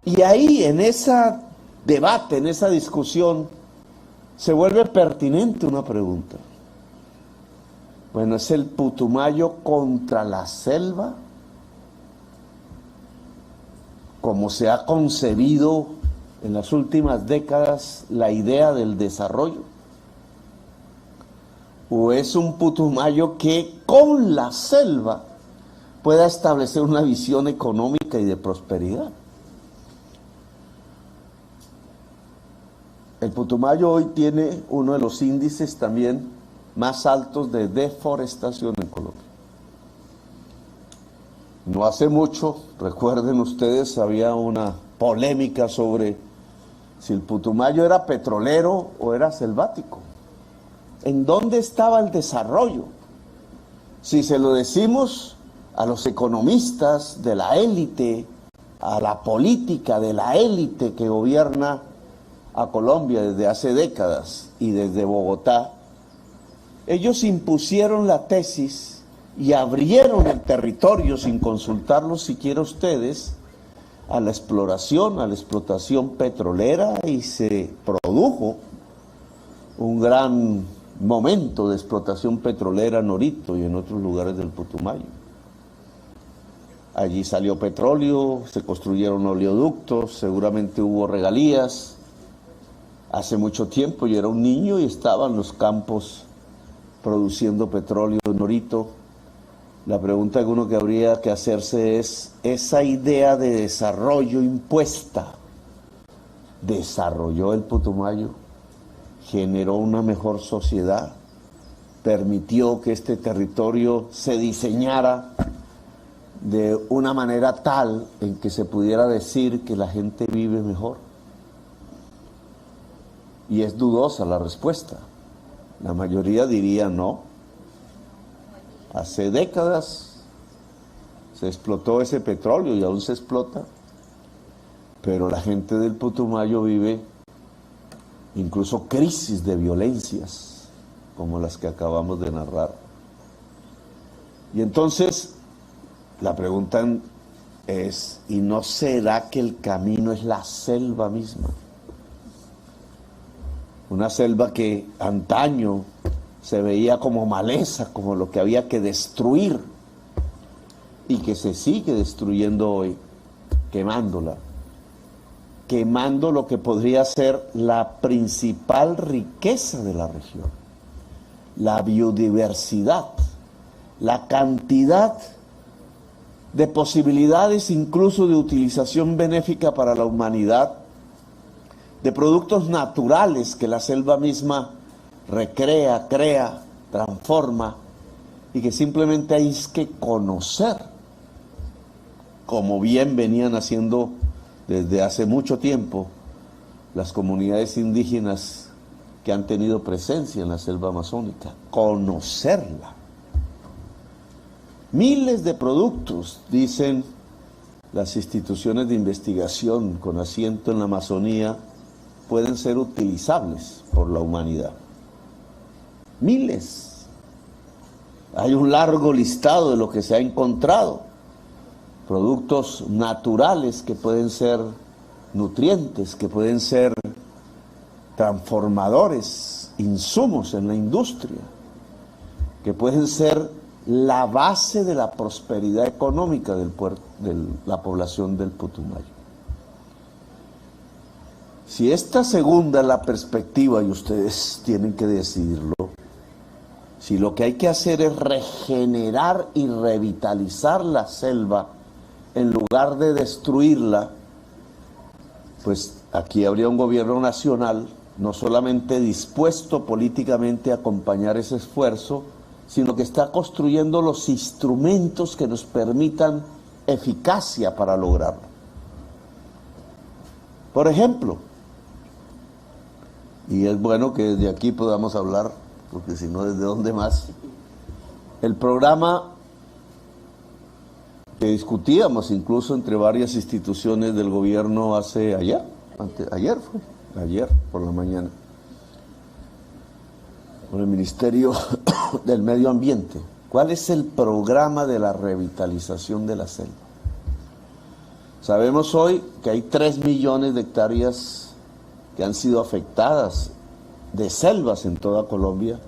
Y ahí, en ese debate, en esa discusión, se vuelve pertinente una pregunta. Bueno, ¿es el Putumayo contra la selva? Como se ha concebido en las últimas décadas la idea del desarrollo. ¿O es un Putumayo que con la selva pueda establecer una visión económica y de prosperidad? El Putumayo hoy tiene uno de los índices también más altos de deforestación en Colombia. No hace mucho, recuerden ustedes, había una polémica sobre si el Putumayo era petrolero o era selvático. ¿En dónde estaba el desarrollo? Si se lo decimos a los economistas de la élite, a la política de la élite que gobierna a Colombia desde hace décadas y desde Bogotá, ellos impusieron la tesis y abrieron el territorio sin consultarlos siquiera ustedes a la exploración, a la explotación petrolera, y se produjo un gran momento de explotación petrolera en Norito y en otros lugares del Putumayo. Allí salió petróleo, se construyeron oleoductos, seguramente hubo regalías. Hace mucho tiempo yo era un niño y estaba en los campos produciendo petróleo en Norito. La pregunta que uno que habría que hacerse es, ¿esa idea de desarrollo impuesta desarrolló el Putumayo? ¿Generó una mejor sociedad? ¿Permitió que este territorio se diseñara de una manera tal en que se pudiera decir que la gente vive mejor? Y es dudosa la respuesta. La mayoría diría no. Hace décadas se explotó ese petróleo y aún se explota, pero la gente del Putumayo vive incluso crisis de violencias como las que acabamos de narrar. Y entonces la pregunta es, ¿y no será que el camino es la selva misma? Una selva que antaño se veía como maleza, como lo que había que destruir, y que se sigue destruyendo hoy, quemándola, quemando lo que podría ser la principal riqueza de la región, la biodiversidad, la cantidad de posibilidades incluso de utilización benéfica para la humanidad, de productos naturales que la selva misma recrea, crea, transforma, y que simplemente hay que conocer, como bien venían haciendo desde hace mucho tiempo las comunidades indígenas que han tenido presencia en la selva amazónica, conocerla. Miles de productos, dicen las instituciones de investigación con asiento en la Amazonía, pueden ser utilizables por la humanidad. Miles. Hay un largo listado de lo que se ha encontrado. Productos naturales que pueden ser nutrientes, que pueden ser transformadores, insumos en la industria, que pueden ser la base de la prosperidad económica de la población del Putumayo. Si esta segunda es la perspectiva, y ustedes tienen que decidirlo, si lo que hay que hacer es regenerar y revitalizar la selva en lugar de destruirla, pues aquí habría un gobierno nacional no solamente dispuesto políticamente a acompañar ese esfuerzo, sino que está construyendo los instrumentos que nos permitan eficacia para lograrlo. Por ejemplo, y es bueno que desde aquí podamos hablar, porque si no, ¿desde dónde más? El programa que discutíamos incluso entre varias instituciones del gobierno ayer por la mañana, con el Ministerio del Medio Ambiente. ¿Cuál es el programa de la revitalización de la selva? Sabemos hoy que hay 3 millones de hectáreas que han sido afectadas de selvas en toda Colombia.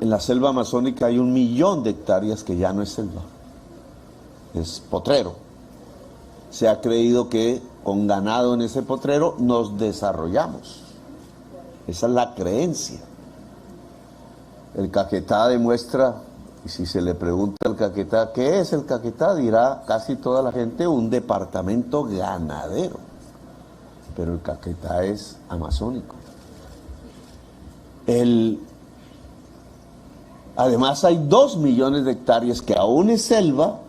En la selva amazónica hay 1 millón de hectáreas que ya no es selva, es potrero. Se ha creído que con ganado en ese potrero nos desarrollamos. Esa es la creencia. El Caquetá demuestra, y si se le pregunta al Caquetá, ¿qué es el Caquetá? Dirá casi toda la gente, un departamento ganadero. Pero el Caquetá es amazónico. Además hay 2 millones de hectáreas que aún es selva,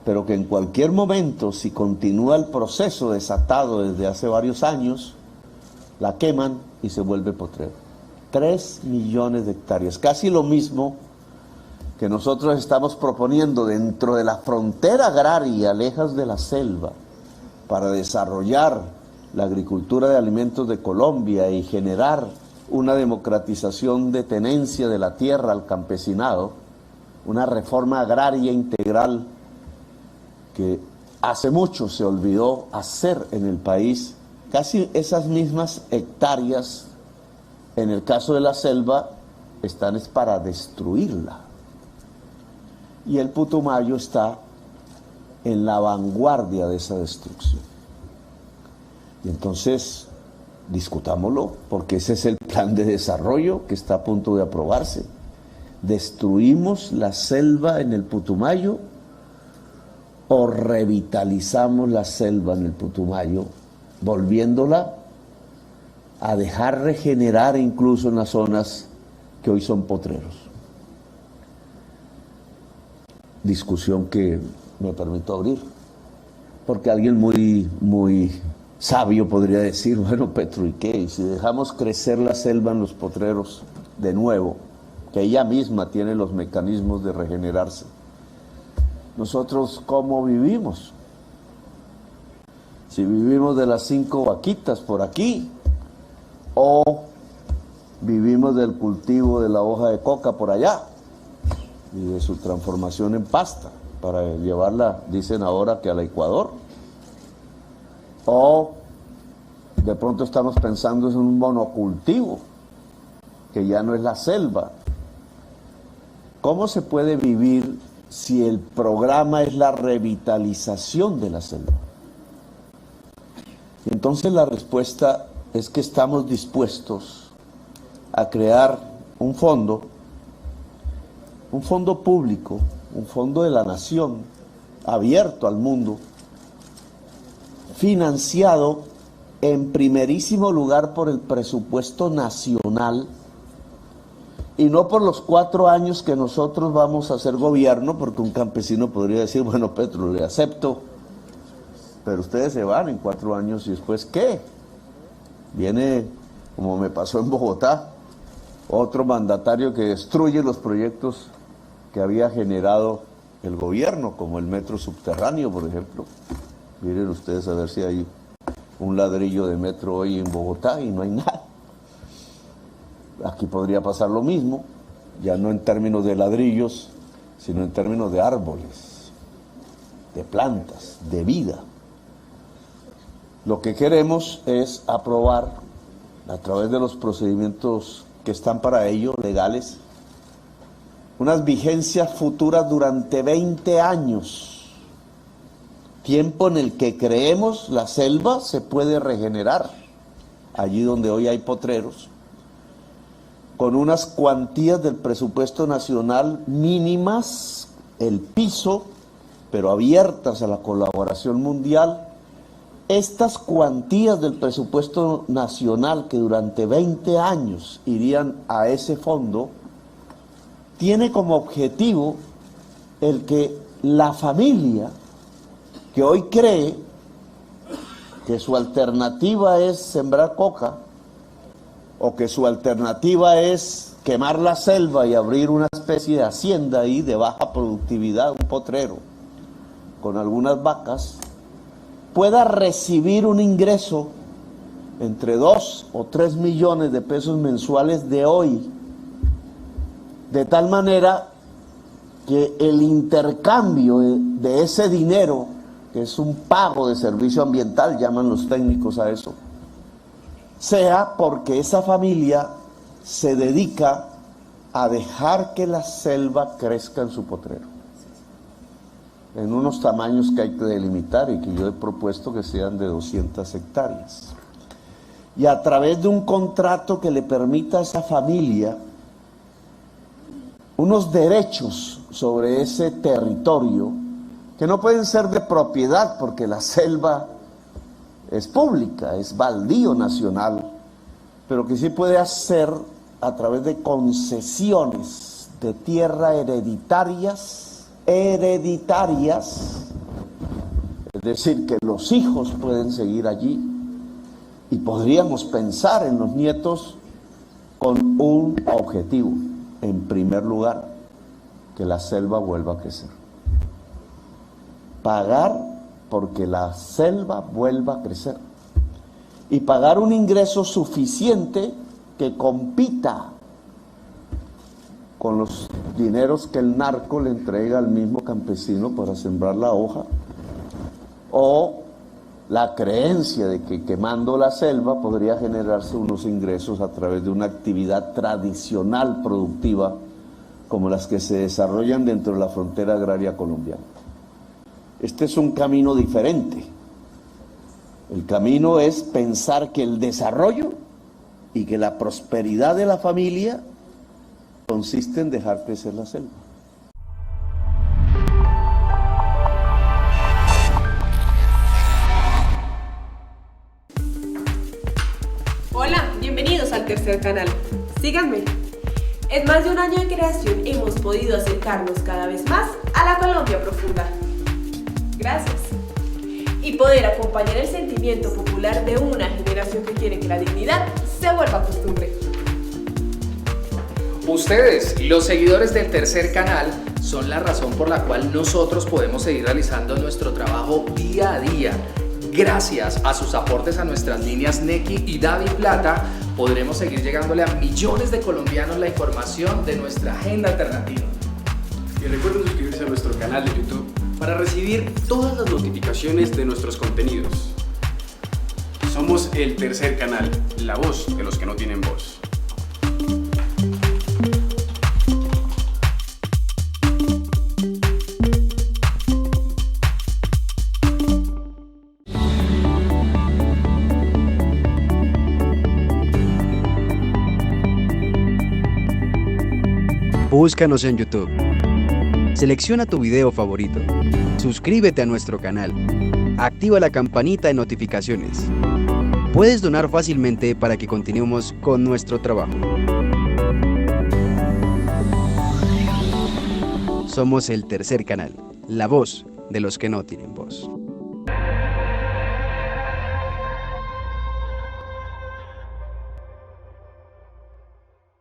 pero que en cualquier momento, si continúa el proceso desatado desde hace varios años, la queman y se vuelve potrero. 3 millones de hectáreas, casi lo mismo que nosotros estamos proponiendo dentro de la frontera agraria, lejos de la selva, para desarrollar la agricultura de alimentos de Colombia y generar una democratización de tenencia de la tierra al campesinado, una reforma agraria integral que hace mucho se olvidó hacer en el país. Casi esas mismas hectáreas, en el caso de la selva, están es para destruirla. Y el Putumayo está en la vanguardia de esa destrucción. Y entonces, discutámoslo, porque ese es el plan de desarrollo que está a punto de aprobarse. ¿Destruimos la selva en el Putumayo o revitalizamos la selva en el Putumayo, volviéndola a dejar regenerar incluso en las zonas que hoy son potreros? Discusión que me permito abrir, porque alguien muy sabio podría decir, bueno, Petro, ¿y qué? ¿Y si dejamos crecer la selva en los potreros de nuevo, que ella misma tiene los mecanismos de regenerarse? ¿Nosotros cómo vivimos? Si vivimos de las 5 vaquitas por aquí, o vivimos del cultivo de la hoja de coca por allá, y de su transformación en pasta, para llevarla, dicen ahora, que al Ecuador, o de pronto estamos pensando en un monocultivo, que ya no es la selva. ¿Cómo se puede vivir si el programa es la revitalización de la selva? Entonces la respuesta es que estamos dispuestos a crear un fondo público, un fondo de la nación, abierto al mundo, financiado en primerísimo lugar por el presupuesto nacional, y no por los 4 años que nosotros vamos a hacer gobierno, porque un campesino podría decir, bueno, Petro, le acepto, pero ustedes se van en 4 años y después, ¿qué? Viene, como me pasó en Bogotá, otro mandatario que destruye los proyectos que había generado el gobierno, como el metro subterráneo, por ejemplo. Miren ustedes a ver si hay un ladrillo de metro hoy en Bogotá y no hay nada. Aquí podría pasar lo mismo, ya no en términos de ladrillos, sino en términos de árboles, de plantas, de vida. Lo que queremos es aprobar, a través de los procedimientos que están para ello, legales, unas vigencias futuras durante 20 años, tiempo en el que creemos la selva se puede regenerar, allí donde hoy hay potreros, con unas cuantías del presupuesto nacional mínimas, el piso, pero abiertas a la colaboración mundial. Estas cuantías del presupuesto nacional que durante 20 años irían a ese fondo, tiene como objetivo el que la familia que hoy cree que su alternativa es sembrar coca, o que su alternativa es quemar la selva y abrir una especie de hacienda ahí de baja productividad, un potrero, con algunas vacas, pueda recibir un ingreso entre 2 o 3 millones de pesos mensuales de hoy, de tal manera que el intercambio de ese dinero que es un pago de servicio ambiental, llaman los técnicos a eso, sea porque esa familia se dedica a dejar que la selva crezca en su potrero, en unos tamaños que hay que delimitar y que yo he propuesto que sean de 200 hectáreas. Y a través de un contrato que le permita a esa familia unos derechos sobre ese territorio que no pueden ser de propiedad porque la selva es pública, es baldío nacional, pero que sí puede hacer a través de concesiones de tierra hereditarias, es decir, que los hijos pueden seguir allí y podríamos pensar en los nietos con un objetivo, en primer lugar, que la selva vuelva a crecer. Pagar porque la selva vuelva a crecer y pagar un ingreso suficiente que compita con los dineros que el narco le entrega al mismo campesino para sembrar la hoja, o la creencia de que quemando la selva podría generarse unos ingresos a través de una actividad tradicional productiva como las que se desarrollan dentro de la frontera agraria colombiana. Este es un camino diferente. El camino es pensar que el desarrollo y que la prosperidad de la familia consiste en dejar crecer la selva. Hola, bienvenidos al Tercer Canal. Síganme. En más de un año de creación hemos podido acercarnos cada vez más a la Colombia profunda. Gracias. Y poder acompañar el sentimiento popular de una generación que quiere que la dignidad se vuelva costumbre. Ustedes, los seguidores del Tercer Canal, son la razón por la cual nosotros podemos seguir realizando nuestro trabajo día a día. Gracias a sus aportes a nuestras líneas Nequi y DaviPlata, podremos seguir llegándole a millones de colombianos la información de nuestra agenda alternativa. Y recuerden suscribirse a nuestro canal de YouTube para recibir todas las notificaciones de nuestros contenidos. Somos el Tercer Canal, la voz de los que no tienen voz. Búscanos en YouTube. Selecciona tu video favorito. Suscríbete a nuestro canal. Activa la campanita de notificaciones. Puedes donar fácilmente para que continuemos con nuestro trabajo. Somos el Tercer Canal, la voz de los que no tienen voz.